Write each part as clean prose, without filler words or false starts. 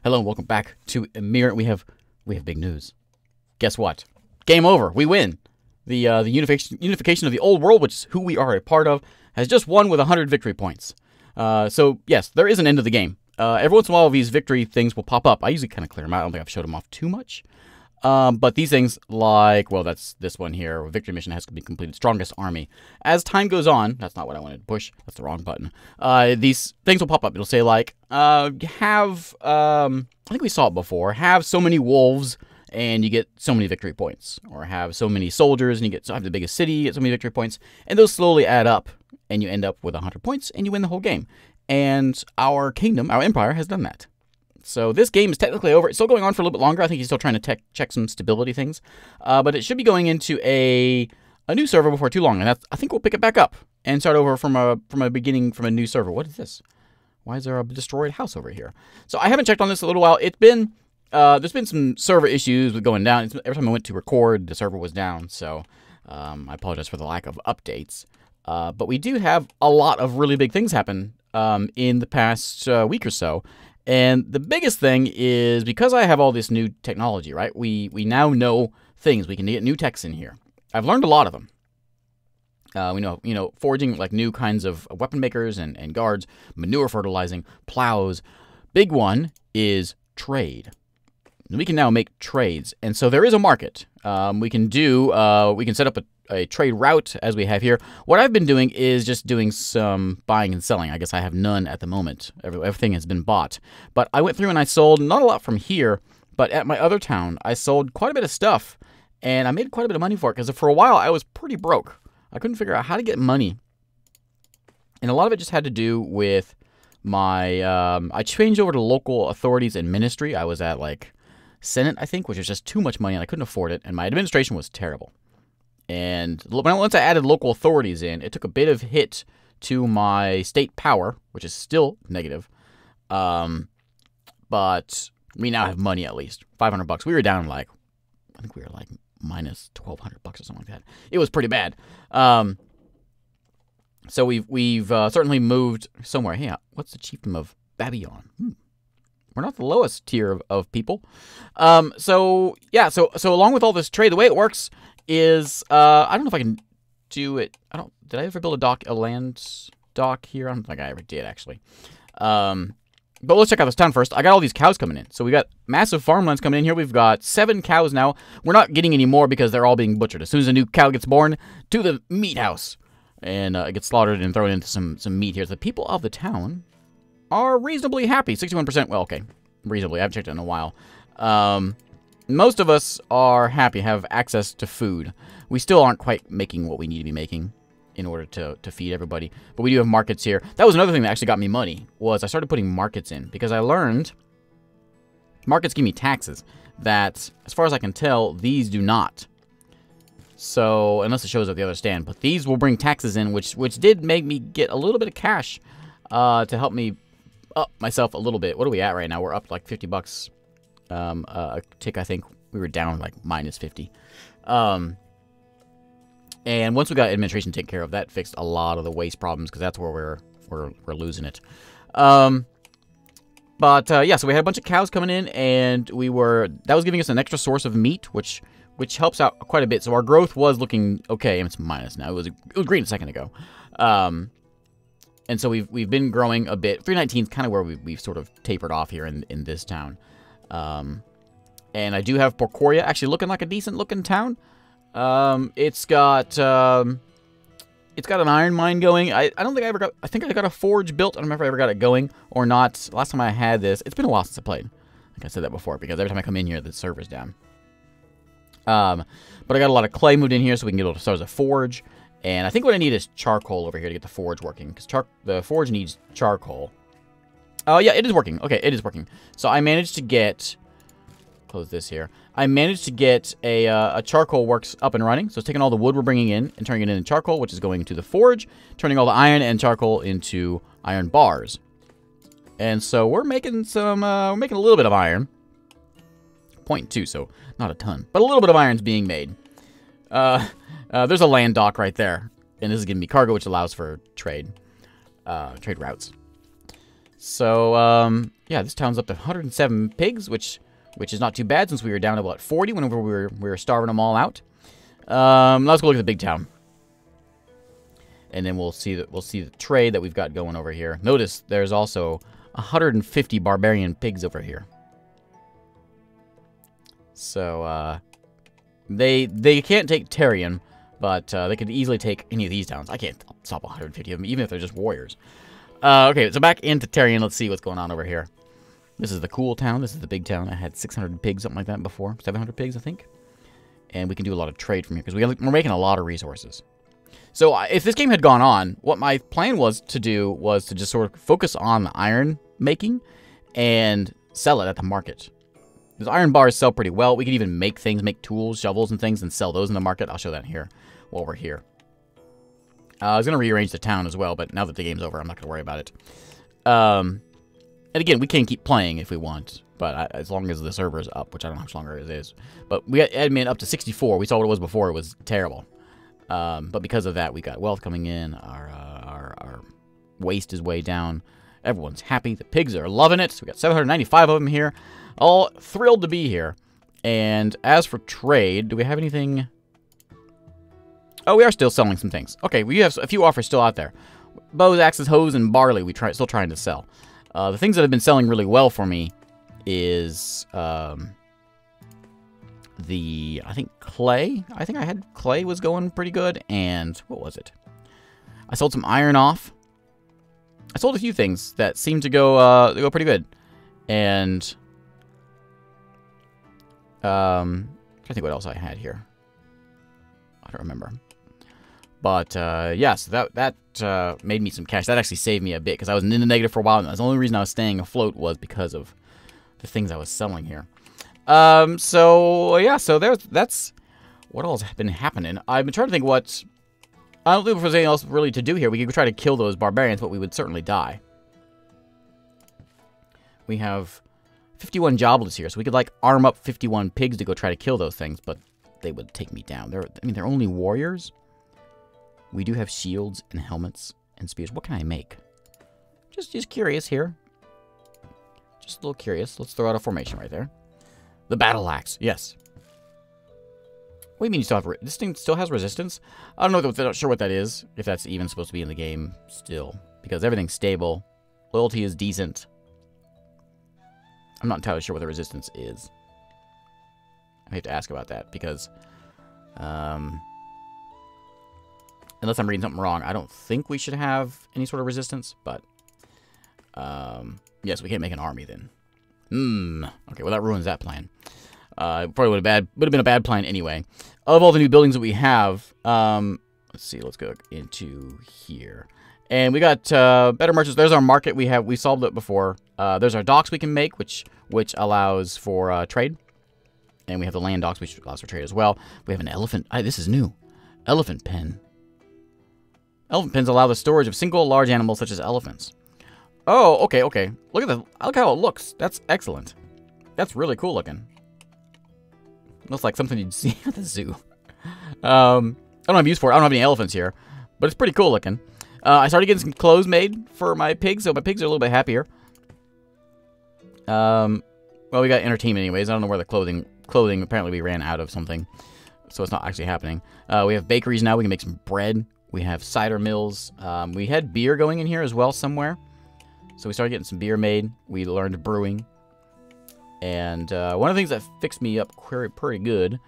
Hello and welcome back to Ymir. We have big news. Guess what? Game over. We win. The unification of the old world, which is who we are a part of, has just won with 100 victory points. So yes, there is an end of the game. Every once in a while, these victory things will pop up. I usually kind of clear them out. I don't think I've showed them off too much. But these things, like, well, that's this one here. Victory mission has to be completed. Strongest army. As time goes on, that's not what I wanted to push. That's the wrong button. These things will pop up. It'll say, like, I think we saw it before. Have so many wolves, and you get so many victory points. Or have so many soldiers, and you have the biggest city, you get so many victory points. And those slowly add up, and you end up with 100 points, and you win the whole game. And our kingdom, our empire, has done that. So this game is technically over. It's still going on for a little bit longer. I think he's still trying to check some stability things. But it should be going into a new server before too long. And I think we'll pick it back up and start over from a beginning, from a new server. What is this? Why is there a destroyed house over here? So I haven't checked on this in a little while. It's been, there's been some server issues with going down. Every time I went to record, the server was down. So I apologize for the lack of updates. But we do have a lot of really big things happen in the past week or so. And the biggest thing is, because I have all this new technology, right? We now know things. We can get new techs in here. I've learned a lot of them. We know, forging like new kinds of weapon makers and guards, manure fertilizing, plows. Big one is trade. We can now make trades, and so there is a market. We can set up a trade route as we have here. What I've been doing is just doing some buying and selling. I guess I have none at the moment. Everything has been bought. But I went through and I sold, not a lot from here, but at my other town, I sold quite a bit of stuff. And I made quite a bit of money for it, because for a while I was pretty broke. I couldn't figure out how to get money. And a lot of it just had to do with my, I changed over to local authorities and ministry. I was at like Senate, I think, which was just too much money and I couldn't afford it. And my administration was terrible. And once I added local authorities in, it took a bit of hit to my state power, which is still negative. But we now have money, at least $500. We were down I think we were like minus $1,200 or something like that. It was pretty bad. So we've certainly moved somewhere. Hey, what's the chiefdom of Babylon? We're not the lowest tier of people. So along with all this trade, the way it works is, I don't know if I can do it. Did I ever build a land dock here? I don't think I ever did, actually. But let's check out this town first. I got all these cows coming in. So we got massive farmlands coming in here. We've got 7 cows now. We're not getting any more because they're all being butchered. As soon as a new cow gets born, to the meat house. And it gets slaughtered and thrown into some meat here. The people of the town are reasonably happy. 61%. Well, okay. Reasonably. I haven't checked it in a while. Most of us are happy, have access to food. We still aren't quite making what we need to be making in order to feed everybody. But we do have markets here. That was another thing that actually got me money, was I started putting markets in. Because I learned markets give me taxes that, as far as I can tell, these do not. So, unless it shows up the other stand. But these will bring taxes in, which did make me get a little bit of cash to help me up myself a little bit. What are we at right now? We're up like $50. A tick, I think. We were down like minus 50. And once we got administration taken care of, that fixed a lot of the waste problems, because that's where we're losing it. Yeah, so we had a bunch of cows coming in, and that was giving us an extra source of meat, which helps out quite a bit. So our growth was looking okay, and it's minus now. It was green a second ago. And so we've been growing a bit. 319 is kind of where we've sort of tapered off here in this town. And I do have Porcoria actually looking like a decent looking town. It's got an iron mine going. I think I got a forge built. I don't remember if I ever got it going or not. Last time I had this, it's been a while since I played. I think I said that before, because every time I come in here, the server's down. But I got a lot of clay moved in here so we can get able to start as a forge. And I think what I need is charcoal over here to get the forge working, because the forge needs charcoal. Oh, yeah, it is working. Okay, it is working. So I managed to get... Close this here. I managed to get a charcoal works up and running. So it's taking all the wood we're bringing in and turning it into charcoal, which is going to the forge, turning all the iron and charcoal into iron bars. And so we're making we're making a little bit of iron. 0.2, so not a ton. But a little bit of iron's being made. There's a land dock right there. And this is giving me cargo, which allows for trade routes. So, yeah, this town's up to 107 pigs, which is not too bad since we were down to, what, 40 whenever we were starving them all out. Let's go look at the big town. And then we'll see the trade that we've got going over here. Notice there's also 150 barbarian pigs over here. So, they can't take Tyrion, but they could easily take any of these towns. I can't stop 150 of them, even if they're just warriors. Okay, so back into Tyrion. Let's see what's going on over here. This is the cool town. This is the big town. I had 600 pigs, something like that before. 700 pigs, I think. And we can do a lot of trade from here, because we're making a lot of resources. So if this game had gone on, what my plan was to do was to just sort of focus on the iron making and sell it at the market. Because iron bars sell pretty well. We can even make things, make tools, shovels, and things, and sell those in the market. I'll show that here while we're here. I was going to rearrange the town as well, but now that the game's over, I'm not going to worry about it. And again, we can keep playing if we want, but as long as the server's up, which I don't know how much longer it is. But we had admin up to 64. We saw what it was before. It was terrible. But because of that, we got wealth coming in. Our waste is way down. Everyone's happy. The pigs are loving it. So we got 795 of them here. All thrilled to be here. And as for trade, do we have anything? Oh, we are still selling some things. Okay, we have a few offers still out there. Bows, axes, hoes, and barley still trying to sell. The things that have been selling really well for me is I think clay. I think I had clay was going pretty good. And what was it? I sold some iron off. I sold a few things that seemed to go pretty good. And I think what else I had here. I don't remember. But yes, that made me some cash. That actually saved me a bit because I was in the negative for a while. And that's the only reason I was staying afloat was because of the things I was selling here. So yeah, so that's what else has been happening. I've been trying to think what. I don't think there's anything else really to do here. We could try to kill those barbarians, but we would certainly die. We have 51 jobless here, so we could like arm up 51 pigs to go try to kill those things, but they would take me down. They're only warriors. We do have shields and helmets and spears. What can I make? Just curious here. Just a little curious. Let's throw out a formation right there. The battle axe. Yes. What do you mean you still have... This thing still has resistance? I don't know. I'm not sure what that is. If that's even supposed to be in the game still. Because everything's stable. Loyalty is decent. I'm not entirely sure what the resistance is. I have to ask about that. Because... unless I'm reading something wrong, I don't think we should have any sort of resistance. But... yes, we can't make an army then. Okay, well that ruins that plan. Probably would have been a bad plan anyway. Of all the new buildings that we have, let's see, let's go into here. And we got better merchants. There's our market. We solved it before. There's our docks we can make, which allows for trade. And we have the land docks, which allows for trade as well. We have an elephant. This is new. Elephant pen. Elephant pens allow the storage of single large animals such as elephants. Oh, okay. Look how it looks. That's excellent. That's really cool looking. Looks like something you'd see at the zoo. I don't have use for it. I don't have any elephants here. But it's pretty cool looking. I started getting some clothes made for my pigs, so my pigs are a little bit happier. Well, we got entertainment anyways. I don't know where the clothing... Apparently we ran out of something. So it's not actually happening. We have bakeries now. We can make some bread. We have cider mills. We had beer going in here as well somewhere. So we started getting some beer made. We learned brewing. And one of the things that fixed me up pretty good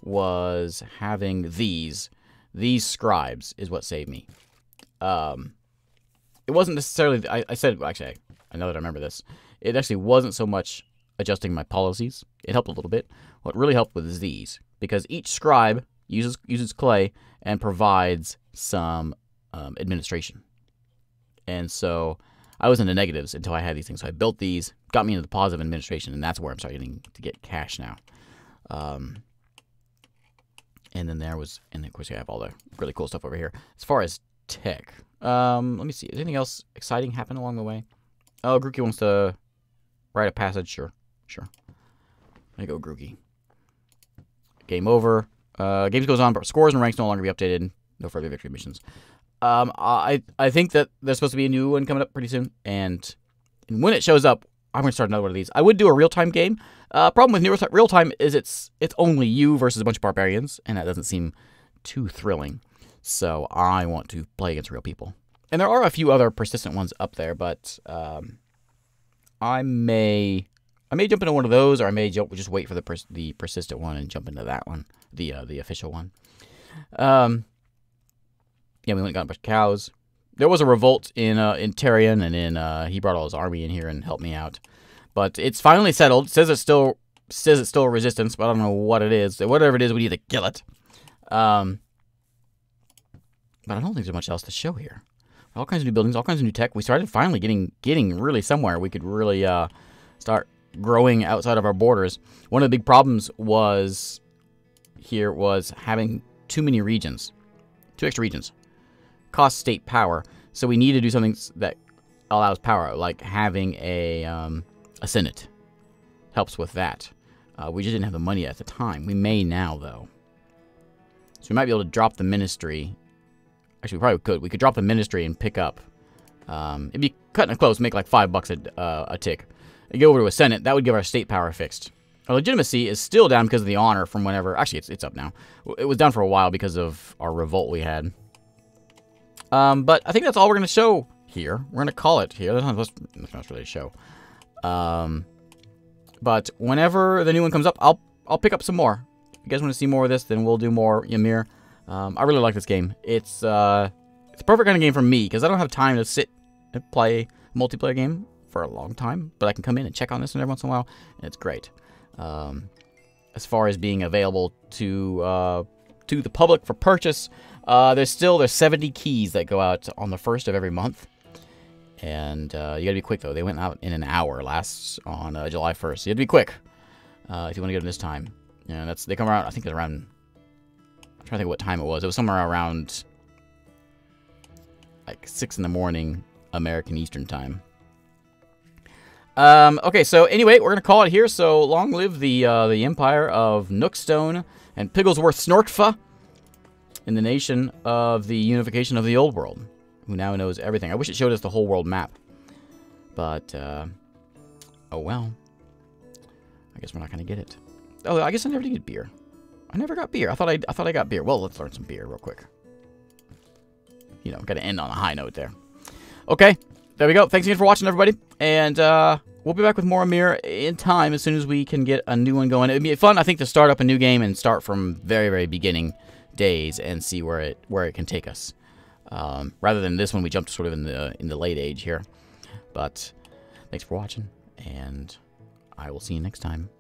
was having these. These scribes is what saved me. It wasn't necessarily... I said... Actually, I know that I remember this. It actually wasn't so much adjusting my policies. It helped a little bit. What really helped was these. Because each scribe uses clay and provides some administration. And so... I was in the negatives until I had these things. So I built these, got me into the positive administration, and that's where I'm starting to get cash now. And then of course, you have all the really cool stuff over here. As far as tech, let me see. Is anything else exciting happen along the way? Oh, Grookey wants to write a passage. Sure. There you go, Grookey. Game over. Games goes on, but scores and ranks no longer be updated. No further victory missions. I think that there's supposed to be a new one coming up pretty soon, and And when it shows up, I'm going to start another one of these. I would do a real-time game. Problem with real-time is it's only you versus a bunch of barbarians, and that doesn't seem too thrilling. So I want to play against real people. And there are a few other persistent ones up there, but I may jump into one of those, or I may just wait for the persistent one and jump into that one, the official one. Yeah, we went and got a bunch of cows. There was a revolt in Tarion, and he brought all his army in here and helped me out. But it's finally settled. It says it's still a resistance, but I don't know what it is. Whatever it is, we need to kill it. But I don't think there's much else to show here. All kinds of new buildings, all kinds of new tech. We started finally getting really somewhere. We could really start growing outside of our borders. One of the big problems was having too many regions, 2 extra regions. Cost state power, so we need to do something that allows power, like having a senate. Helps with that. We just didn't have the money at the time. We may now, though. So we might be able to drop the ministry. Actually, we probably could. We could drop the ministry and pick up. It'd be cutting it close, make like $5 a tick. And go over to a senate. That would give our state power fixed. Our legitimacy is still down because of the honor from whenever. Actually, it's up now. It was down for a while because of our revolt we had. But I think that's all we're going to show here. We're going to call it here. That's not really a show. But whenever the new one comes up, I'll pick up some more. If you guys want to see more of this, then we'll do more Ymir. I really like this game. It's a perfect kind of game for me, because I don't have time to sit and play a multiplayer game for a long time. But I can come in and check on this one every once in a while, and it's great. As far as being available to the public for purchase, there's 70 keys that go out on the 1st of every month. And you gotta be quick, though. They went out in an hour on July 1st. So you have to be quick if you want to get them this time. Yeah, they come around, I think it's around, I'm trying to think what time it was. It was somewhere around like 6 in the morning, American Eastern Time. Okay, so anyway, we're gonna call it here. So long live the Empire of Nookstone and Pigglesworth Snortfa, in the nation of the unification of the old world, who now knows everything. I wish it showed us the whole world map, but oh well. I guess we're not gonna get it. Oh, I guess I never did get beer. I never got beer. I thought I got beer. Well, let's learn some beer real quick. You know, got to end on a high note there. Okay, there we go. Thanks again for watching, everybody, and we'll be back with more Ymir in time as soon as we can get a new one going. It'd be fun, I think, to start up a new game and start from very, very beginning days and see where it can take us. Rather than this one, we jumped sort of in the late age here. But thanks for watching, and I will see you next time.